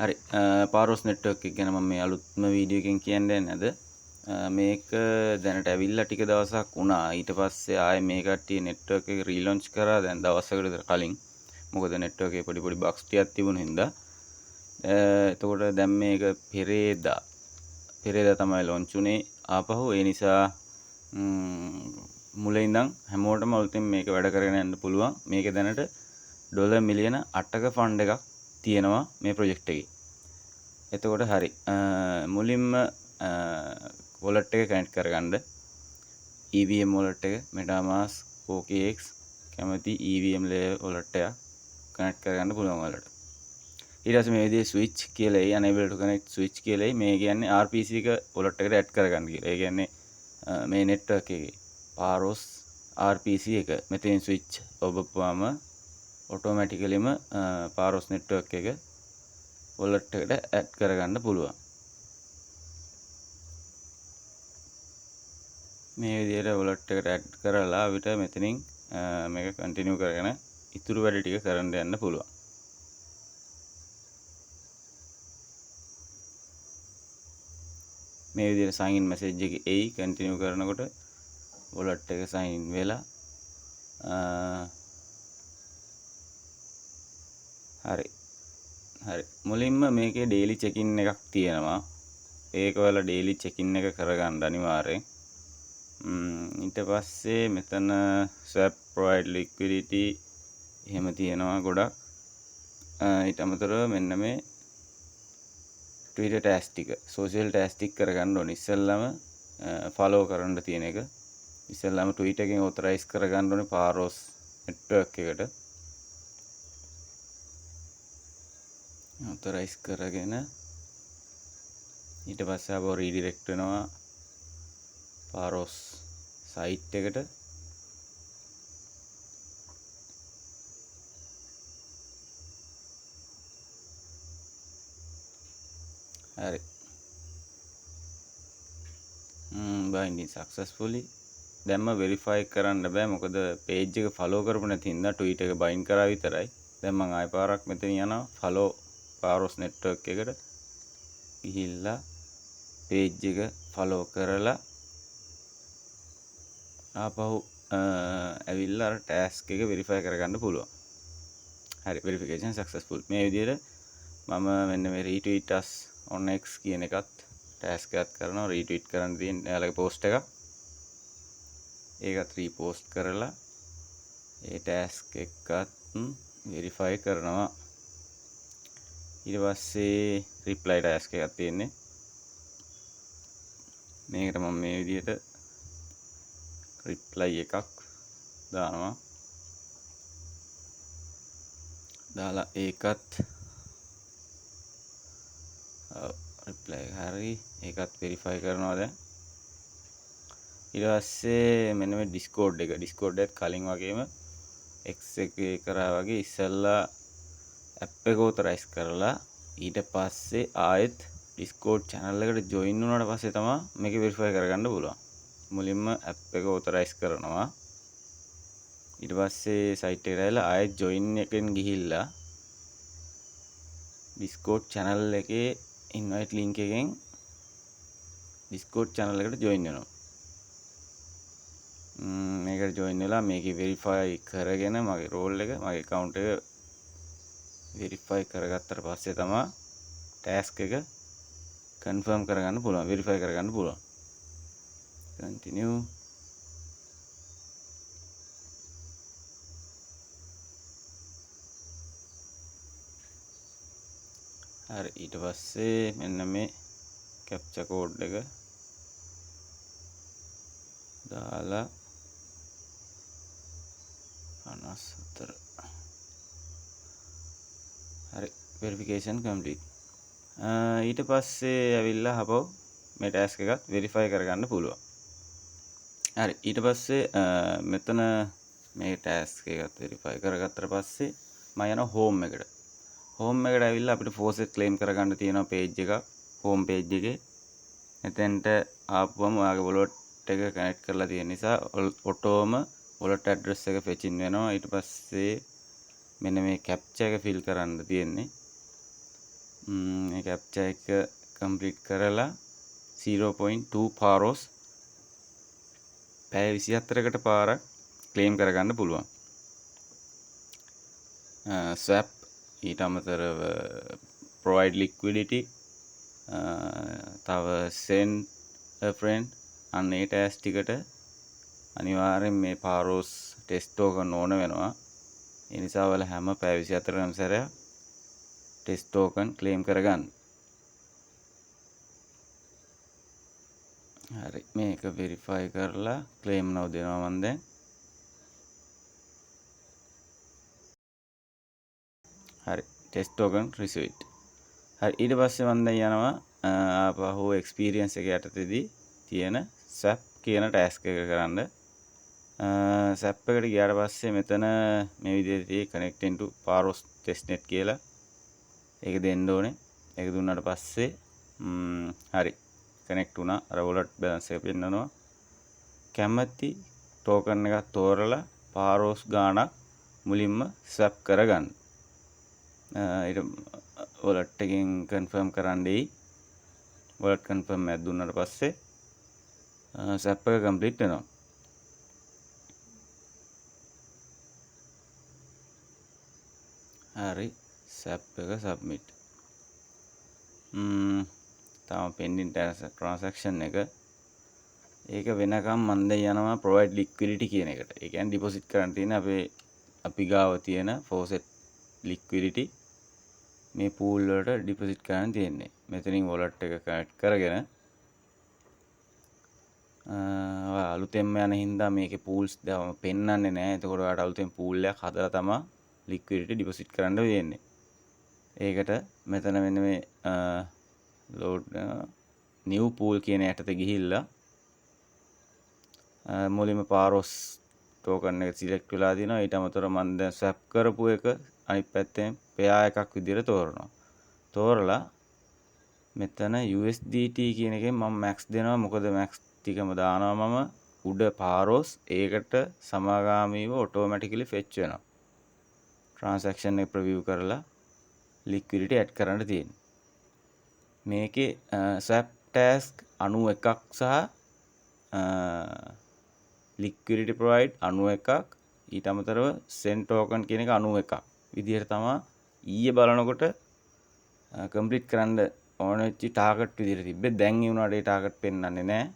හරි පාරෝස් නෙට්වර්ක් එක ගැන මම මේ අලුත්ම වීඩියෝ එකකින් කියන්නේ නැද මේක දැනට ඇවිල්ලා ටික දවසක් වුණා ඊට පස්සේ ආයේ මේ කට්ටිය නෙට්වර්ක් එක රීලොන්ච් කරා දැන් දවසකට විතර කලින් මොකද නෙට්වර්ක් එකේ පොඩි බග්ස් ටිකක් තිබුණ හින්දා එතකොට දැන් මේක පෙරේදා තමයි ලොන්ච් උනේ ආපහු ඒ නිසා මුලින් ඉඳන් හැමෝටම අලුතෙන් මේක වැඩ කරගෙන යන්න පුළුවන් මේක දැනට ඩොලර් මිලියන 8ක ෆන්ඩ් එකක් තියෙනවා මේ ප්‍රොජෙක්ට් එකේ. එතකොට හරි මුලින්ම wallet එක කනෙක්ට් කරගන්න EVM wallet එක MetaMask OKX කැමති EVM layer wallet එක කනෙක්ට් කරගන්න පුළුවන් වලට. ඊට පස්සේ මේ විදිහේ switch කියලා enable to connect switch කියලා මේ කියන්නේ RPC එක wallet එකට add කරගන්න කියලා. ඒ කියන්නේ මේ network එකේ Paros RPC එක මෙතෙන් switch ඔබපුවාම ඔටෝමැටිකලිම පාරොස් නෙට්වර්ක් එක wallet එකට ඇඩ් කරගන්න පුළුවන්. මේ විදිහට wallet එකට ඇඩ් කරලා අපිට මෙතනින් මේක කන්ටිනියු කරගෙන ඉතුරු වැඩ ටික කරන්න යන්න පුළුවන්. මේ විදිහට sign in message එක එයි කන්ටිනියු කරනකොට wallet එක sign in වෙලා හරි මුලින්ම මේකේ ඩේලි චෙකින් එකක් තියෙනවා ඒක ඔයාලා ඩේලි චෙකින් එක කරගන්න අනිවාර්යෙන් ඊට පස්සේ මෙතන swap provide liquidity එහෙම තියෙනවා ගොඩක් ඊට අමතරව මෙන්න මේ Twitter tags ටික social tags ටික කරගන්න ඕනේ ඉස්සෙල්ලාම follow කරන්න තියෙන එක ඉස්සෙල්ලාම Twitter එකෙන් authorize කරගන්න ඕනේ Paros network එකට authorize කරගෙන ඊට පස්සේ ආපහු redirect වෙනවා Paros site එකට හරි binding successfully දැන්ම verify කරන්න බෑ මොකද page එක follow කරපු නැති හින්දා tweet එක bind කරා විතරයි දැන් මම ආයෙ පාරක් මෙතන යනවා follow Paros network එකට ගිහිල්ලා page එක follow කරලා ආපහු ඇවිල්ලා අර task එක verify කරගන්න පුළුවන්. හරි verification successful. මේ විදිහට මම මෙන්න මේ retweet us on X කියන එකත් task එකක් කරනවා retweet කරන්න තියෙන එයාලගේ post එකක්. ඒකත් repost කරලා ඒ task එකත් verify කරනවා. ඊට පස්සේ reply task එකක් තියෙන්නේ මේකට මම මේ විදිහට reply එකක් දානවා දාලා ඒකත් reply හරි ඒකත් verify කරනවා දැන් ඊට පස්සේ මෙන්න මේ Discord එකත් කලින් වගේම X එකේ කරා වගේ ඉස්සෙල්ලා app එක authorize කරලා ඊට පස්සේ ආයෙත් Discord channel එකට join වුණාට පස්සේ තමයි මේක verify කරගන්න පුළුවන්. මුලින්ම app එක authorize කරනවා. ඊට පස්සේ site එකට ඇවිල්ලා ආයෙත් join එකෙන් ගිහිල්ලා Discord channel එකේ invite link එකෙන් Discord channel එකට join වෙනවා. මේකට join වෙලා මේකේ verify කරගෙන මගේ role එක මගේ account එක verify කරගත්තට පස්සේ තමයි task එක confirm කරගන්න පුළුවන් verify කරගන්න පුළුවන් continue හරි ඊට පස්සේ මෙන්න මේ captcha code එක දාලා 54 හරි verification complete ඊට පස්සේ ඇවිල්ලා අපව මේ task එකත් verify කරගන්න පුළුවන් හරි ඊට පස්සේ මෙතන මේ task එකත් verify කරගත්තට පස්සේ මම යනවා home එකට ඇවිල්ලා අපිට faucet claim කරගන්න තියෙනවා page එකක් home page එකේ එතෙන්ට ආපුවම ඔයාගේ wallet එක connect කරලා තියෙන නිසා ඔටෝම wallet address එක fetching වෙනවා. ඊට පස්සේ මෙන්න මේ captcha එක fill කරන්න තියෙන්නේ. මේ කැප්චා එක කම්ප්ලීට් කරලා 0.2 පාරෝස් පැය 24කට පාරක් ක්ලේම් කරගන්න පුළුවන්. swap ඊට අමතරව provide liquidity තව send a friend අන්න ඒ ටැස් ටිකට අනිවාර්යෙන් මේ පාරෝස් ටෙස්ට් ටෝකන් ඕන වෙනවා. ඒ නිසා ඔයාලා හැම පැය 24කම සැරයක් ටෙස්ට් ටෝකන් ක්ලේම් කරගන්න. හරි මේක වෙරිෆයි කරලා ක්ලේම් now දෙනවා මම දැන්. හරි ටෙස්ට් ටෝකන් රිසීව්ඩ්. හරි ඊට පස්සේ මම දැන් යනවා ආපහු එක්ස්පීරියන්ස් එක යටතේදී තියෙන swap කියන ටැස්ක් එක කරන්න. swap එකට ගියාට පස්සේ මෙතන මේ විදිහට තියෙයි connecting to Paros testnet කියලා. ඒක දෙන්න ඕනේ. ඒක දුන්නාට පස්සේ හරි කනෙක්ට් වුණා. අර wallet balance එක පෙන්නනවා. කැමති ටෝකන් එකක් තෝරලා Paros ගාණක් මුලින්ම swap කරගන්න. ඊට wallet එකෙන් confirm කරන්නයි. wallet confirm එකක් දුන්නාට පස්සේ swap එක complete වෙනවා. හරි swap එක submit. තාම pending transaction එක. ඒක වෙනකම් මම දැන් යනවා provide liquidity කියන එකට. ඒ කියන්නේ deposit කරන්න තියෙන අපි ගාව තියෙන faucet liquidity මේ pool වලට deposit කරන්න තියෙන්නේ. මෙතනින් wallet එක connect කරගෙන අලුතෙන්ම යන හින්දා මේකේ pools දැන් පෙන්වන්නේ නැහැ. එතකොට ඔයාලට අලුතෙන් pool එකක් හදලා තමයි liquidity deposit කරන්න වෙන්නේ. ඒකට මෙතන මෙන්න මේ load new pool කියන යටතේ ගිහිල්ලා මුලින්ම Paros token එක select වෙලා දිනවා. ඊට අමතරව මම දැන් swap කරපු එක අනිත් පැත්තෙන් pair එකක් විදිහට තෝරනවා. තෝරලා මෙතන USDT කියන එකෙන් මම max දෙනවා. මොකද max ටිකම දානවා මම උඩ Paros ඒකට සමාගාමීව automatically fetch වෙනවා. transaction එක preview කරලා liquidity add කරන්න තියෙනවා. මේකේ swap task 91ක් සහ liquidity provide 91ක් ඊට අමතරව send token කියන එක 91ක් විදිහට තමයි ඊයේ බලනකොට complete කරන්න ඕන වෙච්ච target විදිහට තිබ්බේ. දැන් ඒ උනාට ඒ target පෙන්වන්නේ නැහැ.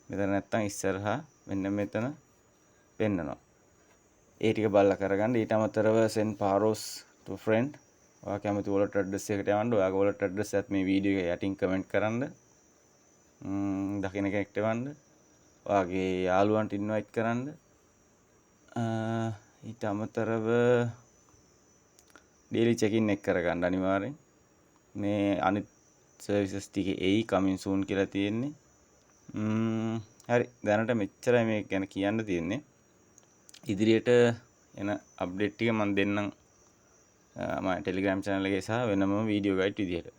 මෙතන නැත්තම් ඉස්සරහා මෙන්න මෙතන පෙන්නනවා. ඒ ටික බලලා කරගන්න. ඊට අමතරව send Paros to friend. ඔයා කැමති wallet address එකට යවන්න. ඔයාගේ wallet address එකත් මේ වීඩියෝ එක යටින් comment කරන්න. දකින්න කෙනෙක්ට එවන්න. ඔයාගේ යාළුවන්ට invite කරන්න. ඊට අමතරව daily check-in එක කරගන්න අනිවාර්යෙන්. මේ අනිත් services ටික එයි coming soon කියලා තියෙන්නේ. හරි දැනට මෙච්චරයි මේක ගැන කියන්න තියෙන්නේ. ඉදිරියට එන අප්ඩේට් ටික මම දෙන්නම් මම Telegram channel එකේ සහ වෙනම වීඩියෝ ගයිඩ් විදියට.